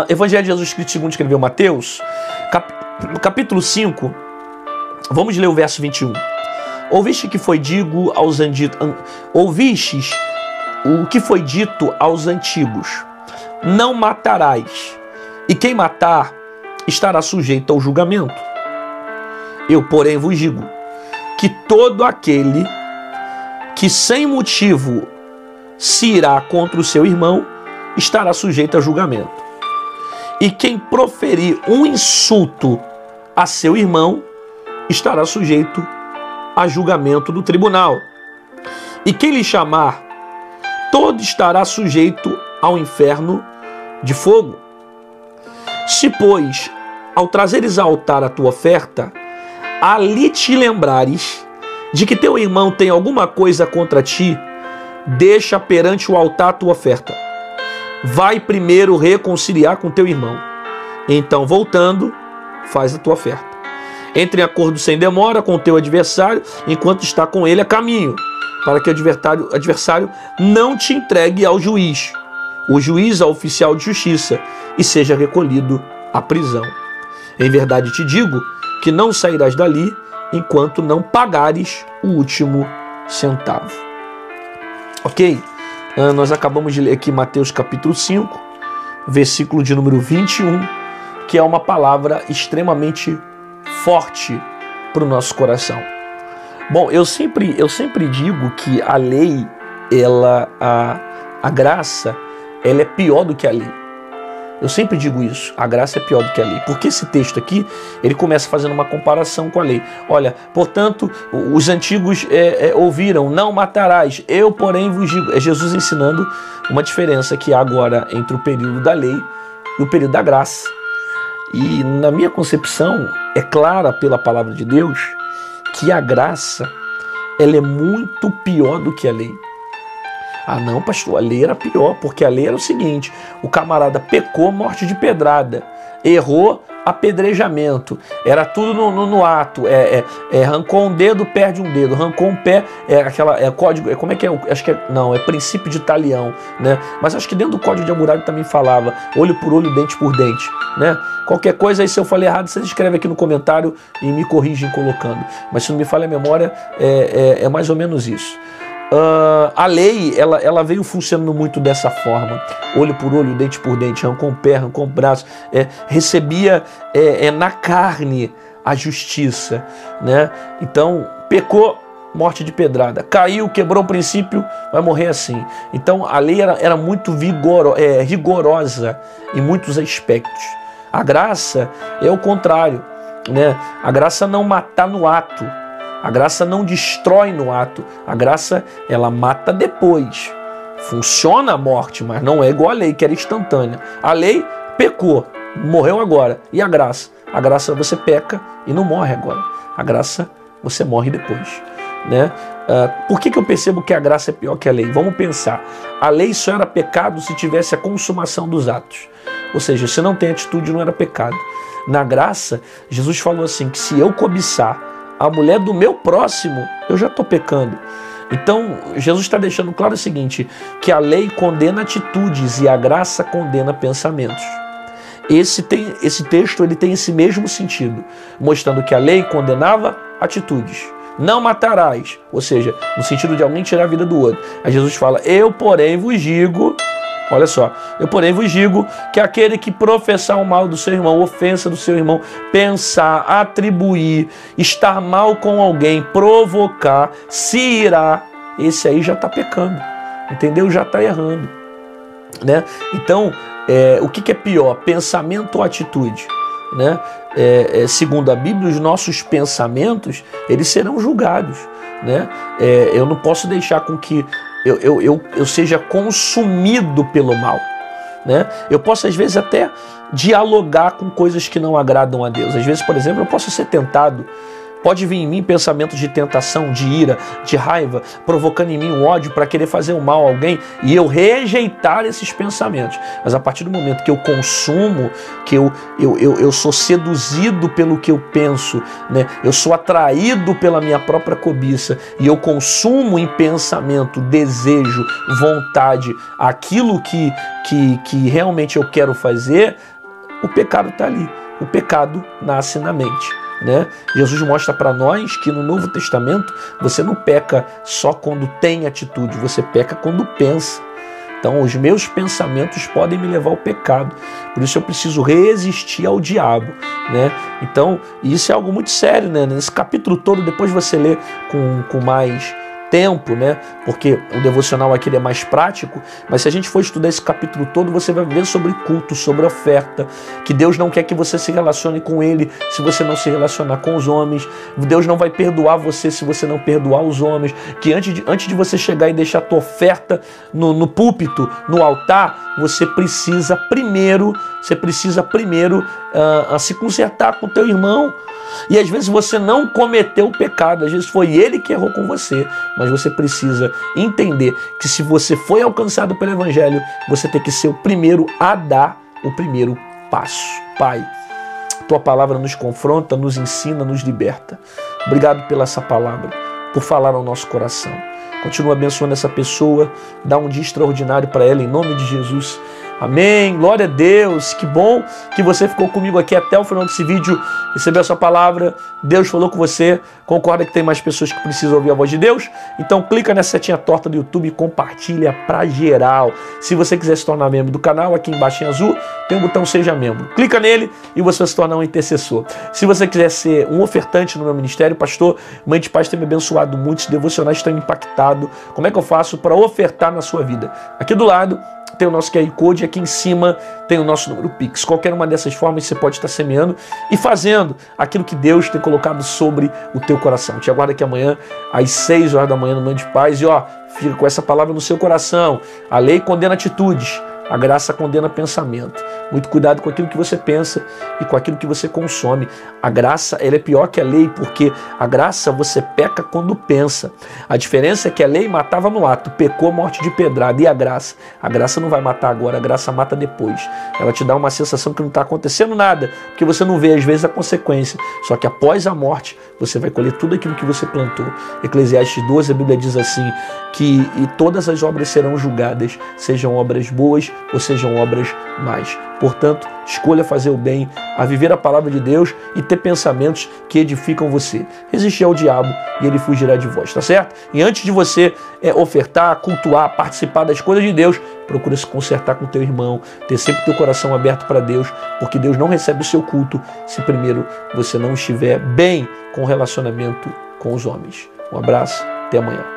Evangelho de Jesus Cristo segundo escreveu Mateus, capítulo 5, vamos ler o verso 21. Ouviste que foi dito aos ouvistes o que foi dito aos antigos: não matarás, e quem matar estará sujeito ao julgamento. Eu, porém, vos digo que todo aquele que sem motivo se irá contra o seu irmão estará sujeito a julgamento. E quem proferir um insulto a seu irmão estará sujeito a julgamento do tribunal. E quem lhe chamar, todo estará sujeito ao inferno de fogo. Se, pois, ao trazeres ao altar a tua oferta, ali te lembrares de que teu irmão tem alguma coisa contra ti, deixa perante o altar a tua oferta. Vai primeiro reconciliar com teu irmão. Então, voltando, faz a tua oferta. Entre em acordo sem demora com o teu adversário, enquanto está com ele a caminho, para que o adversário não te entregue ao juiz, o juiz ao oficial de justiça, e seja recolhido à prisão. Em verdade te digo que não sairás dali enquanto não pagares o último centavo. Ok? Nós acabamos de ler aqui Mateus capítulo 5, versículo de número 21, que é uma palavra extremamente forte para o nosso coração. Bom, eu sempre digo que a lei, a graça, ela é pior do que a lei. Eu sempre digo isso, a graça é pior do que a lei. Porque esse texto aqui, ele começa fazendo uma comparação com a lei. Olha, portanto, os antigos ouviram, não matarás, eu, porém, vos digo. É Jesus ensinando uma diferença que há agora entre o período da lei e o período da graça. E na minha concepção, é clara pela palavra de Deus que a graça, ela é muito pior do que a lei. Ah não, pastor, a lei era pior, porque a lei era o seguinte: o camarada pecou, morte de pedrada, errou, apedrejamento, era tudo no ato, arrancou um dedo, perde um dedo, arrancou um pé, código, como é que é? Acho que é princípio de talião, né? Mas acho que dentro do código de Hammurabi também falava olho por olho, dente por dente, né? Qualquer coisa aí, se eu falei errado, vocês escrevem aqui no comentário e me corrigem colocando, mas se não me falha a memória, é mais ou menos isso. A lei, ela veio funcionando muito dessa forma, olho por olho, dente por dente, arrancou um pé, arrancou um braço, recebia na carne a justiça, né? Então, pecou, morte de pedrada, caiu, quebrou o princípio, vai morrer assim. Então, a lei era muito rigorosa em muitos aspectos. A graça é o contrário, né? A graça não mata no ato. A graça não destrói no ato, a graça, ela mata depois. Funciona a morte, mas não é igual a lei, que era instantânea. A lei pecou, morreu agora. E a graça? A graça você peca e não morre agora. A graça você morre depois, né? Por que eu percebo que a graça é pior que a lei? Vamos pensar. A lei só era pecado se tivesse a consumação dos atos. Ou seja, se não tem atitude, não era pecado. Na graça, Jesus falou assim, que se eu cobiçar a mulher do meu próximo, eu já estou pecando. Então, Jesus está deixando claro o seguinte, que a lei condena atitudes e a graça condena pensamentos. Esse texto ele tem esse mesmo sentido, mostrando que a lei condenava atitudes. Não matarás, ou seja, no sentido de alguém tirar a vida do outro. Aí Jesus fala, eu, porém, vos digo... Olha só, eu porém vos digo que aquele que professar o mal do seu irmão, ofensa do seu irmão, pensar, atribuir, estar mal com alguém, provocar, se irá, esse aí já está pecando, entendeu? Já está errando, né? Então, o que é pior, pensamento ou atitude? Né? Segundo a Bíblia, os nossos pensamentos, eles serão julgados, né? Eu não posso deixar com que eu seja consumido pelo mal, né? Eu posso às vezes até dialogar com coisas que não agradam a Deus. Às vezes, por exemplo, eu posso ser tentado Pode vir em mim pensamentos de tentação, de ira, de raiva, provocando em mim um ódio para querer fazer o mal a alguém e eu rejeitar esses pensamentos. Mas a partir do momento que eu consumo, que eu sou seduzido pelo que eu penso, né? Eu sou atraído pela minha própria cobiça e eu consumo em pensamento, desejo, vontade, aquilo que realmente eu quero fazer, o pecado está ali. O pecado nasce na mente, né? Jesus mostra para nós que no Novo Testamento você não peca só quando tem atitude, você peca quando pensa. Então os meus pensamentos podem me levar ao pecado, por isso eu preciso resistir ao diabo, né? Então isso é algo muito sério, né? Nesse capítulo todo, depois você lê com mais tempo, né? Porque o devocional aqui é mais prático, mas se a gente for estudar esse capítulo todo, você vai ver sobre culto, sobre oferta, que Deus não quer que você se relacione com Ele se você não se relacionar com os homens, Deus não vai perdoar você se você não perdoar os homens, que antes de você chegar e deixar a tua oferta no púlpito, no altar, você precisa primeiro se consertar com o teu irmão. E às vezes você não cometeu o pecado, às vezes foi ele que errou com você, mas você precisa entender que se você foi alcançado pelo Evangelho, você tem que ser o primeiro a dar o primeiro passo. Pai, tua palavra nos confronta, nos ensina, nos liberta. Obrigado pela essa palavra, por falar ao nosso coração. Continua abençoando essa pessoa, dá um dia extraordinário para ela, em nome de Jesus. Amém, glória a Deus, que bom que você ficou comigo aqui até o final desse vídeo, recebeu essa palavra, Deus falou com você, concorda que tem mais pessoas que precisam ouvir a voz de Deus? Então clica nessa setinha torta do YouTube e compartilha pra geral. Se você quiser se tornar membro do canal, aqui embaixo em azul tem um botão Seja Membro, clica nele e você vai se tornar um intercessor. Se você quiser ser um ofertante no meu ministério, pastor, Mãe de Paz tem me abençoado muito, os devocionais estão impactados, como é que eu faço para ofertar na sua vida? Aqui do lado tem o nosso QR Code, aqui em cima tem o nosso número Pix. Qualquer uma dessas formas você pode estar semeando e fazendo aquilo que Deus tem colocado sobre o teu coração. Te aguardo aqui amanhã, às 6 horas da manhã, no Mãe de Paz. E fica com essa palavra no seu coração. A lei condena atitudes, a graça condena pensamento. Muito cuidado com aquilo que você pensa e com aquilo que você consome. A graça, ela é pior que a lei, porque a graça você peca quando pensa. A diferença é que a lei matava no ato, pecou, morte de pedrada. E a graça não vai matar agora, a graça mata depois. Ela te dá uma sensação que não está acontecendo nada, porque você não vê às vezes a consequência. Só que após a morte, você vai colher tudo aquilo que você plantou. Eclesiastes 12, a Bíblia diz assim, que todas as obras serão julgadas, sejam obras boas ou sejam obras más. Portanto, escolha fazer o bem, a viver a palavra de Deus e ter pensamentos que edificam você. Resistir ao diabo e ele fugirá de vós, tá certo? E antes de você ofertar, cultuar, participar das coisas de Deus, procura se consertar com o teu irmão, ter sempre o teu coração aberto para Deus, porque Deus não recebe o seu culto se primeiro você não estiver bem com o relacionamento com os homens. Um abraço, até amanhã.